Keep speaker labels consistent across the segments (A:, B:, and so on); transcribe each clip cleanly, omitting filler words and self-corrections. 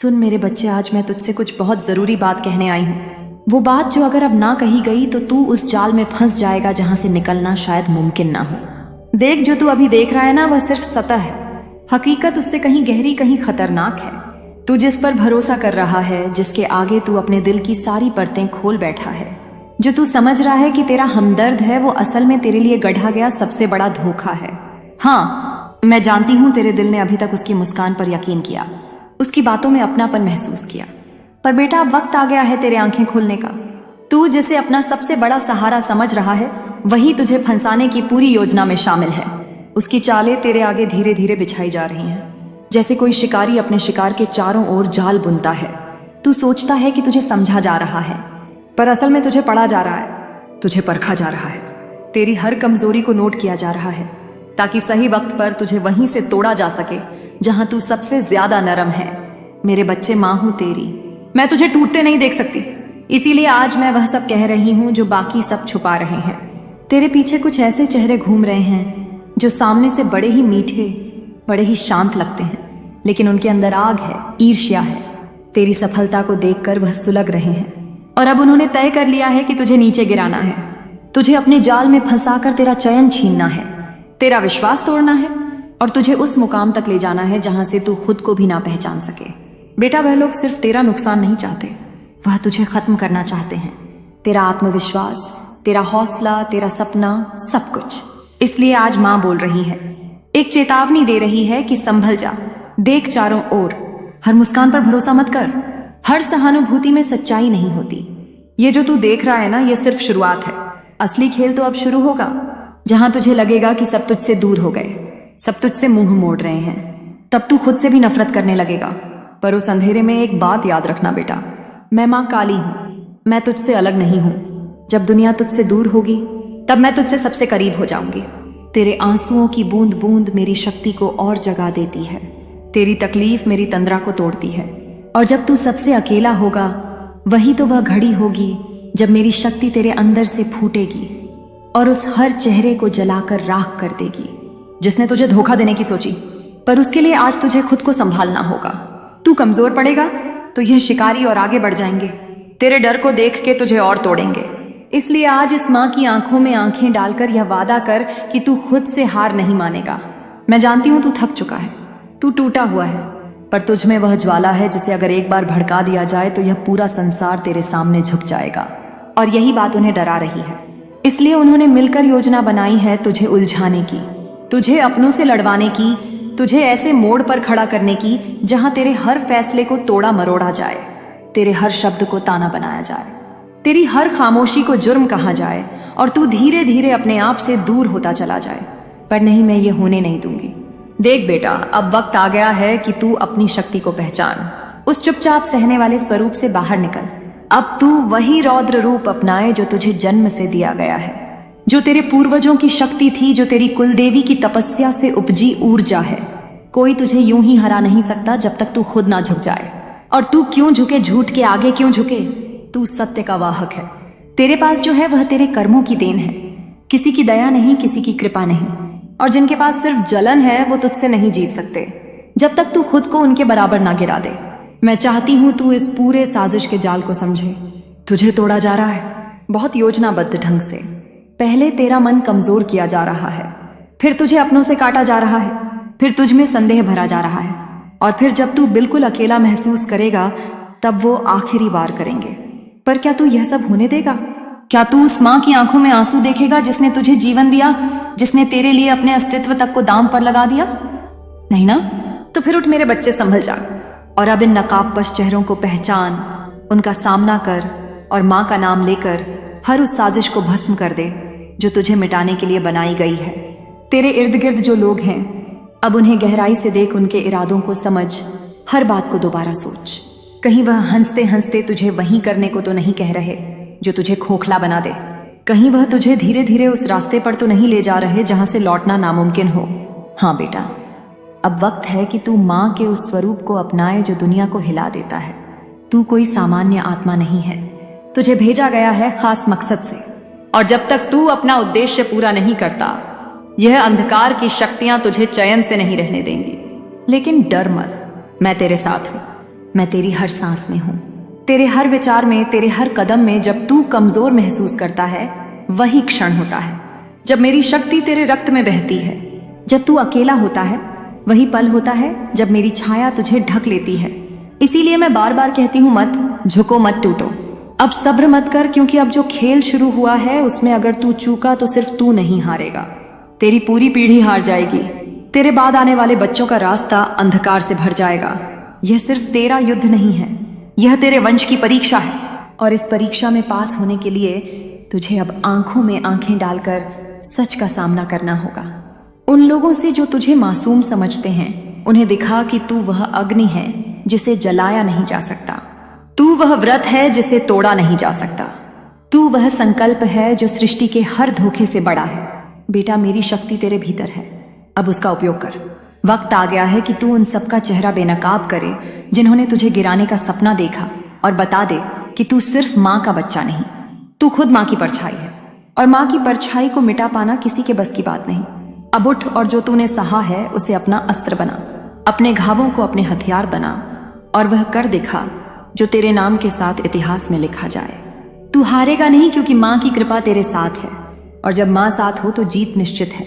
A: सुन मेरे बच्चे, आज मैं तुझसे कुछ बहुत जरूरी बात कहने आई हूँ। वो बात जो अगर अब ना कही गई तो तू उस जाल में फंस जाएगा जहां से निकलना शायद मुमकिन ना हो। देख, जो तू अभी देख रहा है ना, वह सिर्फ सतह है। हकीकत उससे कहीं गहरी, कहीं खतरनाक है। तू जिस पर भरोसा कर रहा है, जिसके आगे तू अपने दिल की सारी परतें खोल बैठा है, जो तू समझ रहा है कि तेरा हमदर्द है, वो असल में तेरे लिए गढ़ा गया सबसे बड़ा धोखा है। हाँ, मैं जानती हूँ तेरे दिल ने अभी तक उसकी मुस्कान पर यकीन किया, उसकी बातों में अपनापन महसूस किया, पर बेटा अब वक्त आ गया है तेरे आंखें खोलने का। तू जिसे अपना सबसे बड़ा सहारा समझ रहा है, वही तुझे फंसाने की पूरी योजना में शामिल है। उसकी चालें तेरे आगे धीरे धीरे बिछाई जा रही हैं, जैसे कोई शिकारी अपने शिकार के चारों ओर जाल बुनता है। तू सोचता है कि तुझे समझा जा रहा है, पर असल में तुझे पढ़ा जा रहा है, तुझे परखा जा रहा है। तेरी हर कमजोरी को नोट किया जा रहा है, ताकि सही वक्त पर तुझे वहीं से तोड़ा जा सके जहां तू सबसे ज्यादा नरम है। मेरे बच्चे, मां हूं तेरी, मैं तुझे टूटते नहीं देख सकती, इसीलिए आज मैं वह सब कह रही हूं जो बाकी सब छुपा रहे हैं। तेरे पीछे कुछ ऐसे चेहरे घूम रहे हैं जो सामने से बड़े ही मीठे, बड़े ही शांत लगते हैं, लेकिन उनके अंदर आग है, ईर्ष्या है। तेरी सफलता को देखकर वह सुलग रहे हैं और अब उन्होंने तय कर लिया है कि तुझे नीचे गिराना है, तुझे अपने जाल में फंसाकर तेरा चयन छीनना है, तेरा विश्वास तोड़ना है और तुझे उस मुकाम तक ले जाना है जहां से तू खुद को भी ना पहचान सके। बेटा, वह लोग सिर्फ तेरा नुकसान नहीं चाहते, वह तुझे खत्म करना चाहते हैं। तेरा आत्मविश्वास, तेरा हौसला, तेरा सपना, सब कुछ। इसलिए आज मां बोल रही है, एक चेतावनी दे रही है कि संभल जा, देख चारों ओर, हर मुस्कान पर भरोसा मत कर, हर सहानुभूति में सच्चाई नहीं होती। ये जो तू देख रहा है ना, ये सिर्फ शुरुआत है। असली खेल तो अब शुरू होगा, जहां तुझे लगेगा कि सब तुझसे दूर हो गए, सब तुझसे मुंह मोड़ रहे हैं। तब तू खुद से भी नफरत करने लगेगा। पर उस अंधेरे में एक बात याद रखना बेटा, मैं मां काली हूं, मैं तुझसे अलग नहीं हूं। जब दुनिया तुझसे दूर होगी, तब मैं तुझसे सबसे करीब हो जाऊंगी। तेरे आंसुओं की बूंद बूंद मेरी शक्ति को और जगा देती है, तेरी तकलीफ मेरी तंद्रा को तोड़ती है। और जब तू सबसे अकेला होगा, वही तो वह घड़ी होगी जब मेरी शक्ति तेरे अंदर से फूटेगी और उस हर चेहरे को जलाकर राख कर देगी जिसने तुझे धोखा देने की सोची। पर उसके लिए आज तुझे खुद को संभालना होगा। तू कमजोर पड़ेगा तो यह शिकारी और आगे बढ़ जाएंगे, तेरे डर को देख के तुझे और तोड़ेंगे। इसलिए आज इस मां की आंखों में आंखें डालकर यह वादा कर कि तू खुद से हार नहीं मानेगा। मैं जानती हूं तू थक चुका है, तू टूटा हुआ है, पर तुझ में वह ज्वाला है जिसे अगर एक बार भड़का दिया जाए तो यह पूरा संसार तेरे सामने झुक जाएगा। और यही बात उन्हें डरा रही है, इसलिए उन्होंने मिलकर योजना बनाई है तुझे उलझाने की, तुझे अपनों से लड़वाने की, तुझे ऐसे मोड़ पर खड़ा करने की जहां तेरे हर फैसले को तोड़ा मरोड़ा जाए, तेरे हर शब्द को ताना बनाया जाए, तेरी हर खामोशी को जुर्म कहा जाए और तू धीरे धीरे अपने आप से दूर होता चला जाए। पर नहीं, मैं ये होने नहीं दूंगी। देख बेटा, अब वक्त आ गया है कि तू अपनी शक्ति को पहचान, उस चुपचाप सहने वाले स्वरूप से बाहर निकल। अब तू वही रौद्र रूप अपनाए जो तुझे जन्म से दिया गया है, जो तेरे पूर्वजों की शक्ति थी, जो तेरी कुलदेवी की तपस्या से उपजी ऊर्जा है। कोई तुझे यूं ही हरा नहीं सकता जब तक तू खुद ना झुक जाए। और तू क्यों झुके, झूठ के आगे क्यों झुके? तू सत्य का वाहक है। तेरे पास जो है वह तेरे कर्मों की देन है, किसी की दया नहीं, किसी की कृपा नहीं। और जिनके पास सिर्फ जलन है वो तुझसे नहीं जीत सकते जब तक तू खुद को उनके बराबर ना गिरा दे। मैं चाहती हूं तू इस पूरे साजिश के जाल को समझे। तुझे तोड़ा जा रहा है बहुत योजनाबद्ध ढंग से। पहले तेरा मन कमजोर किया जा रहा है, फिर तुझे अपनों से काटा जा रहा है, फिर तुझ में संदेह भरा जा रहा है, और फिर जब तू बिल्कुल अकेला महसूस करेगा तब वो आखिरी वार करेंगे। पर क्या तू यह सब होने देगा? क्या तू उस मां की आंखों में आंसू देखेगा जिसने तुझे जीवन दिया, जिसने तेरे लिए अपने अस्तित्व तक को दांव पर लगा दिया? नहीं ना? तो फिर उठ मेरे बच्चे, संभल जा और अब इन नकाबपोश चेहरों को पहचान, उनका सामना कर और मां का नाम लेकर हर उस साजिश को भस्म कर दे जो तुझे मिटाने के लिए बनाई गई है। तेरे इर्द गिर्द जो लोग हैं, अब उन्हें गहराई से देख, उनके इरादों को समझ, हर बात को दोबारा सोच। कहीं वह हंसते हंसते तुझे वहीं करने को तो नहीं कह रहे जो तुझे खोखला बना दे। कहीं वह तुझे धीरे धीरे उस रास्ते पर तो नहीं ले जा रहे जहां से लौटना नामुमकिन हो। हाँ बेटा, अब वक्त है कि तू मां के उस स्वरूप को अपनाए जो दुनिया को हिला देता है। तू कोई सामान्य आत्मा नहीं है, तुझे भेजा गया है खास मकसद से। और जब तक तू अपना उद्देश्य पूरा नहीं करता, यह अंधकार की शक्तियां तुझे चैन से नहीं रहने देंगी। लेकिन डर मत, मैं तेरे साथ हूं। मैं तेरी हर सांस में हूं, तेरे हर विचार में, तेरे हर कदम में। जब तू कमजोर महसूस करता है वही क्षण होता है जब मेरी शक्ति तेरे रक्त में बहती है। जब तू अकेला होता है वही पल होता है जब मेरी छाया तुझे ढक लेती है। इसीलिए मैं बार बार कहती हूँ, मत झुको, मत टूटो। अब सब्र मत कर, क्योंकि अब जो खेल शुरू हुआ है उसमें अगर तू चूका तो सिर्फ तू नहीं हारेगा, तेरी पूरी पीढ़ी हार जाएगी। तेरे बाद आने वाले बच्चों का रास्ता अंधकार से भर जाएगा। यह सिर्फ तेरा युद्ध नहीं है, यह तेरे वंश की परीक्षा है। और इस परीक्षा में पास होने के लिए तुझे अब आंखों में आंखें डालकर सच का सामना करना होगा। उन लोगों से जो तुझे मासूम समझते हैं, उन्हें दिखा कि तू वह अग्नि है जिसे जलाया नहीं जा सकता, तू वह व्रत है जिसे तोड़ा नहीं जा सकता, तू वह संकल्प है जो सृष्टि के हर धोखे से बड़ा है। बेटा, मेरी शक्ति तेरे भीतर है, अब उसका उपयोग कर। वक्त आ गया है कि तू उन सबका चेहरा बेनकाब करे जिन्होंने तुझे गिराने का सपना देखा, और बता दे कि तू सिर्फ माँ का बच्चा नहीं, तू खुद माँ की परछाई है। और माँ की परछाई को मिटा पाना किसी के बस की बात नहीं। अब उठ और जो तूने सहा है उसे अपना अस्त्र बना, अपने घावों को अपने हथियार बना, और वह कर दिखा जो तेरे नाम के साथ इतिहास में लिखा जाए। तू हारेगा नहीं, क्योंकि माँ की कृपा तेरे साथ है, और जब माँ साथ हो तो जीत निश्चित है,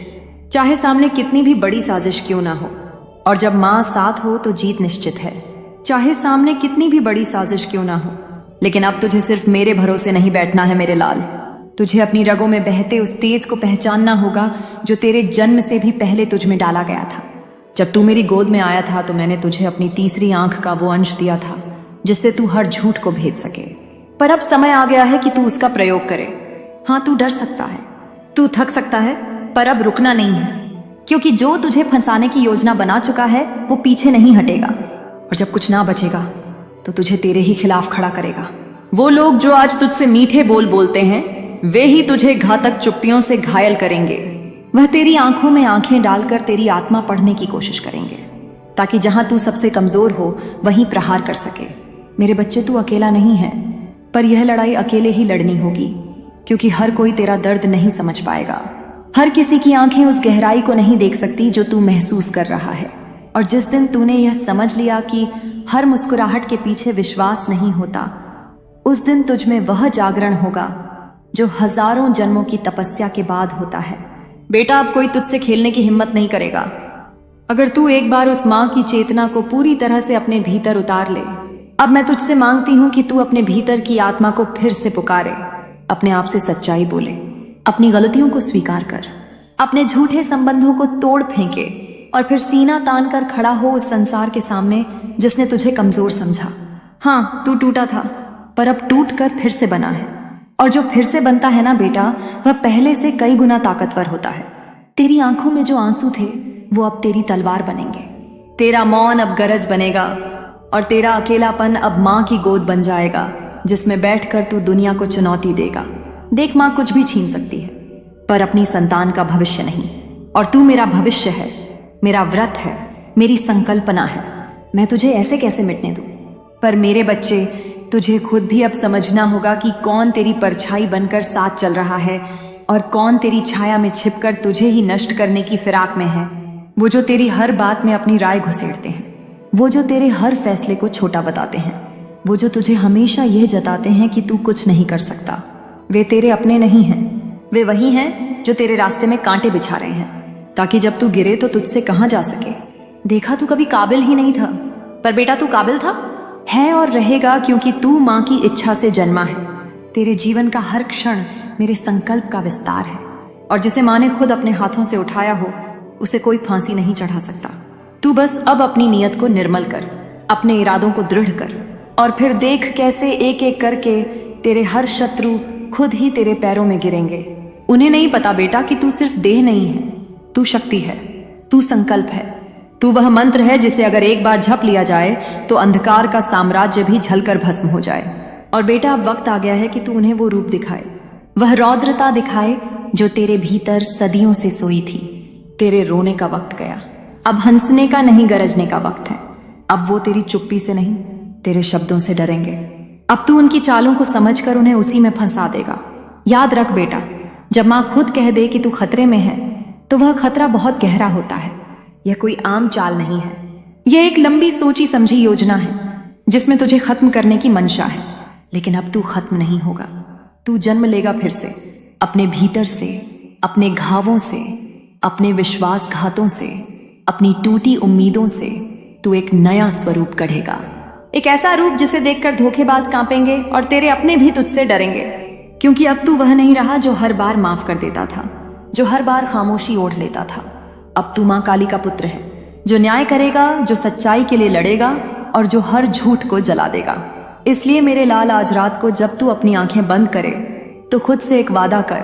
A: चाहे सामने कितनी भी बड़ी साजिश क्यों ना हो। और जब माँ साथ हो तो जीत निश्चित है, चाहे सामने कितनी भी बड़ी साजिश क्यों ना हो। लेकिन अब तुझे सिर्फ मेरे भरोसे नहीं बैठना है मेरे लाल, तुझे अपनी रगों में बहते उस तेज को पहचानना होगा जो तेरे जन्म से भी पहले तुझ में डाला गया था। जब तू मेरी गोद में आया था तो मैंने तुझे अपनी तीसरी आंख का वो अंश दिया था जिससे तू हर झूठ को भेद सके। पर अब समय आ गया है कि तू उसका प्रयोग करे। हाँ, तू डर सकता है, तू थक सकता है, पर अब रुकना नहीं है, क्योंकि जो तुझे फंसाने की योजना बना चुका है वो पीछे नहीं हटेगा। और जब कुछ ना बचेगा तो तुझे तेरे ही खिलाफ खड़ा करेगा। वो लोग जो आज तुझसे मीठे बोल बोलते हैं वे ही तुझे घातक चुप्पियों से घायल करेंगे। वह तेरी आंखों में आंखें डालकर तेरी आत्मा पढ़ने की कोशिश करेंगे, ताकि जहां तू सबसे कमजोर हो वहीं प्रहार कर सके। मेरे बच्चे, तू अकेला नहीं है, पर यह लड़ाई अकेले ही लड़नी होगी, क्योंकि हर कोई तेरा दर्द नहीं समझ पाएगा। हर किसी की आंखें उस गहराई को नहीं देख सकती जो तू महसूस कर रहा है। और जिस दिन तूने यह समझ लिया कि हर मुस्कुराहट के पीछे विश्वास नहीं होता, उस दिन तुझ में वह जागरण होगा जो हजारों जन्मों की तपस्या के बाद होता है। बेटा, अब कोई तुझसे खेलने की हिम्मत नहीं करेगा। अगर तू एक बार उस माँ की चेतना को पूरी तरह से अपने भीतर उतार ले। अब मैं तुझसे मांगती हूँ कि तू अपने भीतर की आत्मा को फिर से पुकारे, अपने आप से सच्चाई बोले, अपनी गलतियों को स्वीकार कर, अपने झूठे संबंधों को तोड़ फेंके, और फिर सीना तान कर खड़ा हो उस संसार के सामने जिसने तुझे कमजोर समझा। हाँ, तू टूटा था, पर अब टूट कर फिर से बना है। और जो फिर से बनता है ना बेटा, वह पहले से कई गुना ताकतवर होता है। तेरी आंखों में जो आंसू थे वो अब तेरी तलवार बनेंगे, तेरा मौन अब गरज बनेगा, और तेरा अकेलापन अब माँ की गोद बन जाएगा जिसमें बैठकर तू दुनिया को चुनौती देगा। देख, माँ कुछ भी छीन सकती है, पर अपनी संतान का भविष्य नहीं। और तू मेरा भविष्य है, मेरा व्रत है, मेरी संकल्पना है। मैं तुझे ऐसे कैसे मिटने दूं? पर मेरे बच्चे, तुझे खुद भी अब समझना होगा कि कौन तेरी परछाई बनकर साथ चल रहा है और कौन तेरी छाया में छिपकर तुझे ही नष्ट करने की फिराक में है। वो जो तेरी हर बात में अपनी राय घुसेड़ते हैं, वो जो तेरे हर फैसले को छोटा बताते हैं, वो जो तुझे हमेशा यह जताते हैं कि तू कुछ नहीं कर सकता, वे तेरे अपने नहीं हैं। वे वही हैं जो तेरे रास्ते में कांटे बिछा रहे हैं, ताकि जब तू गिरे तो तुझसे कहां जा सके। देखा, तू कभी काबिल ही नहीं था, पर बेटा तू काबिल था, है और रहेगा, क्योंकि तू माँ की इच्छा से जन्मा है। तेरे जीवन का हर क्षण मेरे संकल्प का विस्तार है, और जिसे माँ ने खुद अपने हाथों से उठाया हो उसे कोई फांसी नहीं चढ़ा सकता। तू बस अब अपनी नीयत को निर्मल कर, अपने इरादों को दृढ़ कर, और फिर देख कैसे एक एक करके तेरे हर शत्रु खुद ही तेरे पैरों में गिरेंगे। उन्हें नहीं पता बेटा कि तू सिर्फ देह नहीं है, तू शक्ति है, तू संकल्प है, तू वह मंत्र है जिसे अगर एक बार झप लिया जाए तो अंधकार का साम्राज्य भी झलकर भस्म हो जाए। और बेटा, अब वक्त आ गया है कि तू उन्हें वो रूप दिखाए, वह रौद्रता दिखाए जो तेरे भीतर सदियों से सोई थी। तेरे रोने का वक्त गया, अब हंसने का नहीं, गरजने का वक्त है। अब वो तेरी चुप्पी से नहीं, तेरे शब्दों से डरेंगे। अब तू उनकी चालों को समझकर उन्हें उसी में फंसा देगा। याद रख बेटा, जब माँ खुद कह दे कि तू खतरे में है तो वह खतरा बहुत गहरा होता है। यह कोई आम चाल नहीं है, यह एक लंबी सोची समझी योजना है। जिसमें तुझे खत्म करने की मंशा है। लेकिन अब तू खत्म नहीं होगा। तू जन्म लेगा फिर से, अपने भीतर से, अपने घावों से, अपने विश्वासघातों से, अपनी टूटी उम्मीदों से। तू एक नया स्वरूप गढ़ेगा, एक ऐसा रूप जिसे देखकर धोखेबाज कांपेंगे और तेरे अपने भी तुझसे डरेंगे। क्योंकि अब तू वह नहीं रहा जो हर बार माफ कर देता था, जो हर बार खामोशी ओढ़ लेता था। अब तू मां काली का पुत्र है, जो न्याय करेगा, जो सच्चाई के लिए लड़ेगा और जो हर झूठ को जला देगा। इसलिए मेरे लाल, आज रात को जब तू अपनी आंखें बंद करे तो खुद से एक वादा कर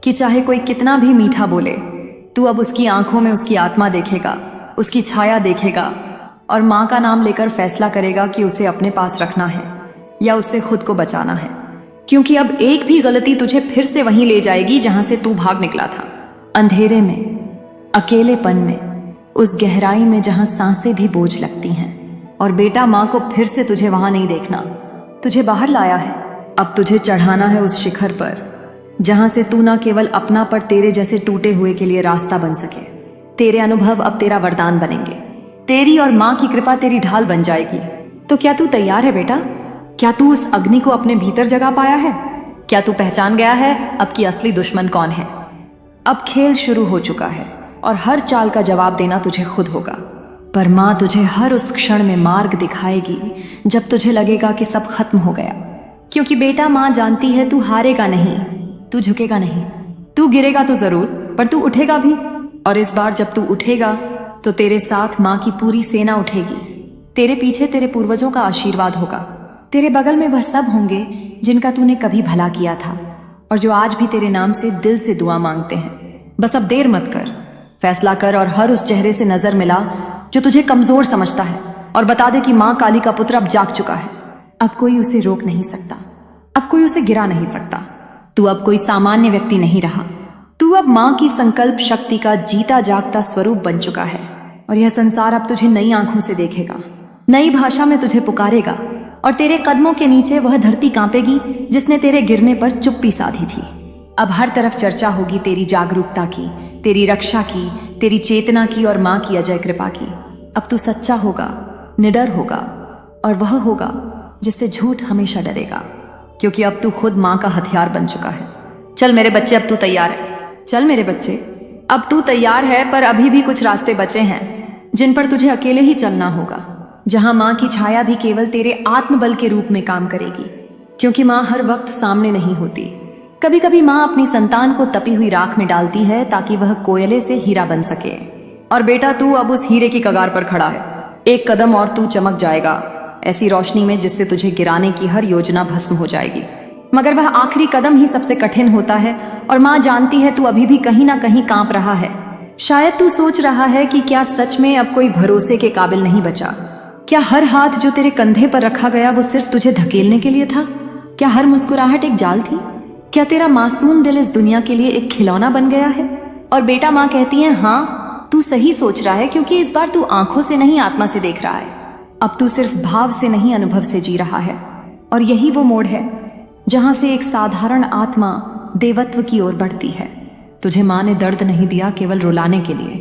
A: कि चाहे कोई कितना भी मीठा बोले, तू अब उसकी आंखों में उसकी आत्मा देखेगा, उसकी छाया देखेगा और माँ का नाम लेकर फैसला करेगा कि उसे अपने पास रखना है या उससे खुद को बचाना है। क्योंकि अब एक भी गलती तुझे फिर से वहीं ले जाएगी जहां से तू भाग निकला था, अंधेरे में, अकेलेपन में, उस गहराई में जहां सांसें भी बोझ लगती हैं। और बेटा, माँ को फिर से तुझे वहां नहीं देखना। तुझे बाहर लाया है, अब तुझे चढ़ाना है उस शिखर पर जहां से तू न केवल अपना पर तेरे जैसे टूटे हुए के लिए रास्ता बन सके। तेरे अनुभव अब तेरा वरदान बनेंगे, तेरी और माँ की कृपा तेरी ढाल बन जाएगी। तो क्या तू तैयार है बेटा? क्या तू उस अग्नि को अपने भीतर जगा पाया है? क्या तू पहचान गया है अब की असली दुश्मन कौन है? अब खेल शुरू हो चुका है और हर चाल का जवाब देना तुझे खुद होगा। पर माँ तुझे हर उस क्षण में मार्ग दिखाएगी जब तुझे लगेगा कि सब खत्म हो गया। क्योंकि बेटा, माँ जानती है तू हारेगा नहीं, तू झुकेगा नहीं। तू गिरेगा तो जरूर, पर तू उठेगा भी। और इस बार जब तू उठेगा तो तेरे साथ माँ की पूरी सेना उठेगी। तेरे पीछे तेरे पूर्वजों का आशीर्वाद होगा। तेरे बगल में वह सब होंगे जिनका तूने कभी भला किया था और जो आज भी तेरे नाम से दिल से दुआ मांगते हैं। बस अब देर मत कर, फैसला कर और हर उस चेहरे से नजर मिला जो तुझे कमजोर समझता है और बता दे कि माँ काली का पुत्र अब जाग चुका है। अब कोई उसे रोक नहीं सकता, अब कोई उसे गिरा नहीं सकता। तू अब कोई सामान्य व्यक्ति नहीं रहा। तू अब माँ की संकल्प शक्ति का जीता जागता स्वरूप बन चुका है और यह संसार अब तुझे नई आंखों से देखेगा, नई भाषा में तुझे पुकारेगा और तेरे कदमों के नीचे वह धरती कांपेगी जिसने तेरे गिरने पर चुप्पी साधी थी। अब हर तरफ चर्चा होगी तेरी जागरूकता की, तेरी रक्षा की, तेरी चेतना की और माँ की अजय कृपा की। अब तू सच्चा होगा, निडर होगा और वह होगा जिससे झूठ हमेशा डरेगा। क्योंकि अब तू खुद माँ का हथियार बन चुका है। चल मेरे बच्चे, अब तू तैयार है। चल मेरे बच्चे, अब तू तैयार है, पर अभी भी कुछ रास्ते बचे हैं जिन पर तुझे अकेले ही चलना होगा, जहां माँ की छाया भी केवल तेरे आत्मबल के रूप में काम करेगी। क्योंकि माँ हर वक्त सामने नहीं होती। कभी कभी माँ अपनी संतान को तपी हुई राख में डालती है ताकि वह कोयले से हीरा बन सके। और बेटा, तू अब उस हीरे की कगार पर खड़ा है। एक कदम और तू चमक जाएगा ऐसी रोशनी में जिससे तुझे गिराने की हर योजना भस्म हो जाएगी। मगर वह आखिरी कदम ही सबसे कठिन होता है और माँ जानती है तू अभी भी कहीं ना कहीं कांप रहा है। शायद तू सोच रहा है कि क्या सच में अब कोई भरोसे के काबिल नहीं बचा? क्या हर हाथ जो तेरे कंधे पर रखा गया वो सिर्फ तुझे धकेलने के लिए था? क्या हर मुस्कुराहट एक जाल थी? क्या तेरा मासूम दिल इस दुनिया के लिए एक खिलौना बन गया है? और बेटा, माँ कहती है हाँ, तू सही सोच रहा है, क्योंकि इस बार तू आंखों से नहीं आत्मा से देख रहा है। अब तू सिर्फ भाव से नहीं अनुभव से जी रहा है। और यही वो मोड़ है जहां से एक साधारण आत्मा देवत्व की ओर बढ़ती है। तुझे माँ ने दर्द नहीं दिया केवल रुलाने के लिए।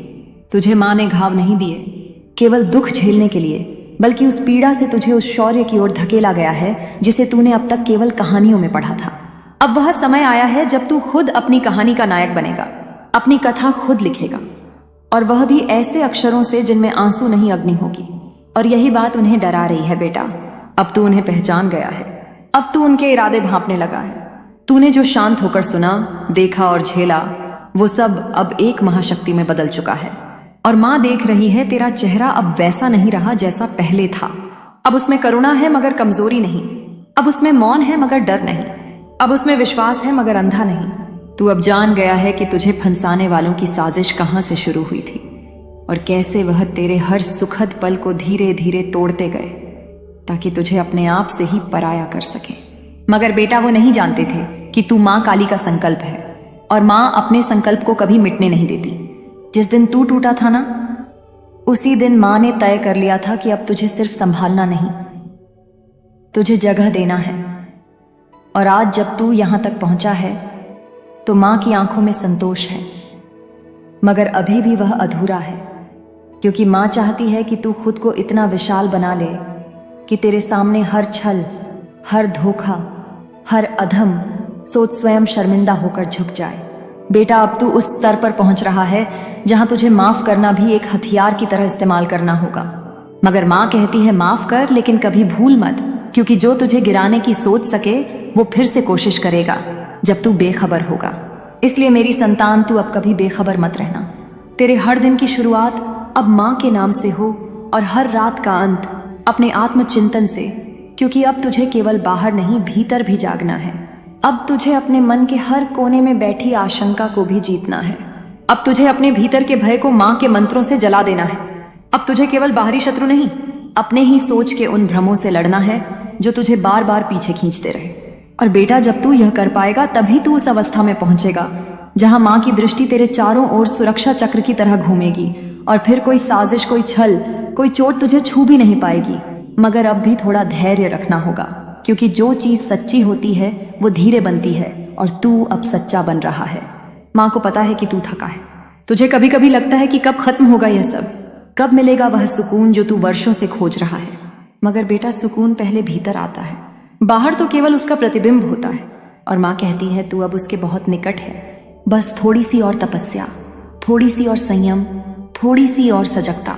A: तुझे माँ ने घाव नहीं दिए केवल दुख झेलने के लिए, बल्कि उस पीड़ा से तुझे उस शौर्य की ओर धकेला गया है जिसे तूने अब तक केवल कहानियों में पढ़ा था। अब वह समय आया है जब तू खुद अपनी कहानी का नायक बनेगा, अपनी कथा खुद लिखेगा, और वह भी ऐसे अक्षरों से जिनमें आंसू नहीं अग्नि होगी। और यही बात उन्हें डरा रही है बेटा। अब तू उन्हें पहचान गया है, अब तू उनके इरादे भांपने लगा है। तूने जो शांत होकर सुना, देखा और झेला, वो सब अब एक महाशक्ति में बदल चुका है। और माँ देख रही है तेरा चेहरा अब वैसा नहीं रहा जैसा पहले था। अब उसमें करुणा है मगर कमजोरी नहीं। अब उसमें मौन है मगर डर नहीं। अब उसमें विश्वास है मगर अंधा नहीं। तू अब जान गया है कि तुझे फंसाने वालों की साजिश कहाँ से शुरू हुई थी और कैसे वह तेरे हर सुखद पल को धीरे धीरे तोड़ते गए ताकि तुझे अपने आप से ही पराया कर सके। मगर बेटा, वो नहीं जानते थे कि तू माँ काली का संकल्प है, और माँ अपने संकल्प को कभी मिटने नहीं देती। जिस दिन तू टूटा था ना, उसी दिन माँ ने तय कर लिया था कि अब तुझे सिर्फ संभालना नहीं, तुझे जगह देना है। और आज जब तू यहां तक पहुंचा है तो माँ की आंखों में संतोष है, मगर अभी भी वह अधूरा है, क्योंकि माँ चाहती है कि तू खुद को इतना विशाल बना ले कि तेरे सामने हर छल, हर धोखा, हर अधम सोच स्वयं शर्मिंदा होकर झुक जाए। बेटा, अब तू उस स्तर पर पहुंच रहा है जहां तुझे माफ करना भी एक हथियार की तरह इस्तेमाल करना होगा। मगर माँ कहती है माफ कर, लेकिन कभी भूल मत, क्योंकि जो तुझे गिराने की सोच सके वो फिर से कोशिश करेगा जब तू बेखबर होगा। इसलिए मेरी संतान, तू अब कभी बेखबर मत रहना। तेरे हर दिन की शुरुआत अब माँ के नाम से हो और हर रात का अंत अपने आत्मचिंतन से, क्योंकि अब तुझे केवल बाहर नहीं भीतर भी जागना है। अब तुझे अपने मन के हर कोने में बैठी आशंका को भी जीतना है। अब तुझे अपने भीतर के भय को माँ के मंत्रों से जला देना है। अब तुझे केवल बाहरी शत्रु नहीं, अपने ही सोच के उन भ्रमों से लड़ना है जो तुझे बार बार पीछे खींचते रहे। और बेटा, जब तू यह कर पाएगा तभी तू उस अवस्था में पहुंचेगा जहां माँ की दृष्टि तेरे चारों ओर सुरक्षा चक्र की तरह घूमेगी और फिर कोई साजिश, कोई छल, कोई चोट तुझे छू भी नहीं पाएगी। मगर अब भी थोड़ा धैर्य रखना होगा, क्योंकि जो चीज सच्ची होती है वो धीरे बनती है और तू अब सच्चा बन रहा है। माँ को पता है कि तू थका है। तुझे कभी कभी लगता है कि कब खत्म होगा यह सब, कब मिलेगा वह सुकून जो तू वर्षों से खोज रहा है। मगर बेटा, सुकून पहले भीतर आता है, बाहर तो केवल उसका प्रतिबिंब होता है। और माँ कहती है तू अब उसके बहुत निकट है। बस थोड़ी सी और तपस्या, थोड़ी सी और संयम, थोड़ी सी और सजगता,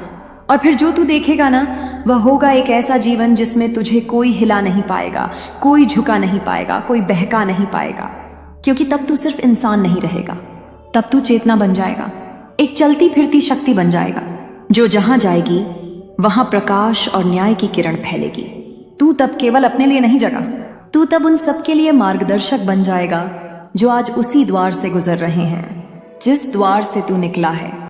A: और फिर जो तू देखेगा ना, वह होगा एक ऐसा जीवन जिसमें तुझे कोई हिला नहीं पाएगा, कोई झुका नहीं पाएगा, कोई बहका नहीं पाएगा। क्योंकि तब तू सिर्फ इंसान नहीं रहेगा, तब तू चेतना बन जाएगा, एक चलती फिरती शक्ति बन जाएगा, जो जहां जाएगी वहां प्रकाश और न्याय की किरण फैलेगी। तू तब केवल अपने लिए नहीं जगा, तू तब उन सबके लिए मार्गदर्शक बन जाएगा जो आज उसी द्वार से गुजर रहे हैं जिस द्वार से तू निकला है।